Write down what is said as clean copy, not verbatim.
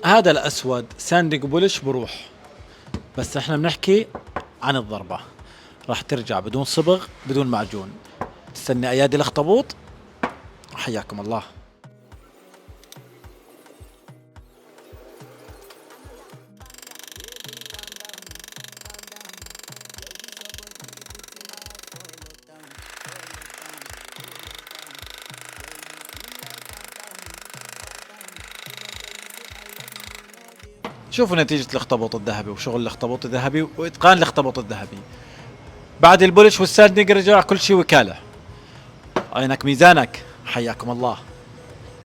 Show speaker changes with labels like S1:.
S1: هذا الاسود ساندنج بولش بروح، بس احنا بنحكي عن الضربة. راح ترجع بدون صبغ بدون معجون، تستني ايادي الاخطبوط. حياكم الله. شوفوا نتيجة الاخطبوط الذهبي وشغل الاخطبوط الذهبي واتقان الاخطبوط الذهبي. بعد البولش والساندنج رجع كل شيء وكالة. عينك ميزانك. حياكم الله.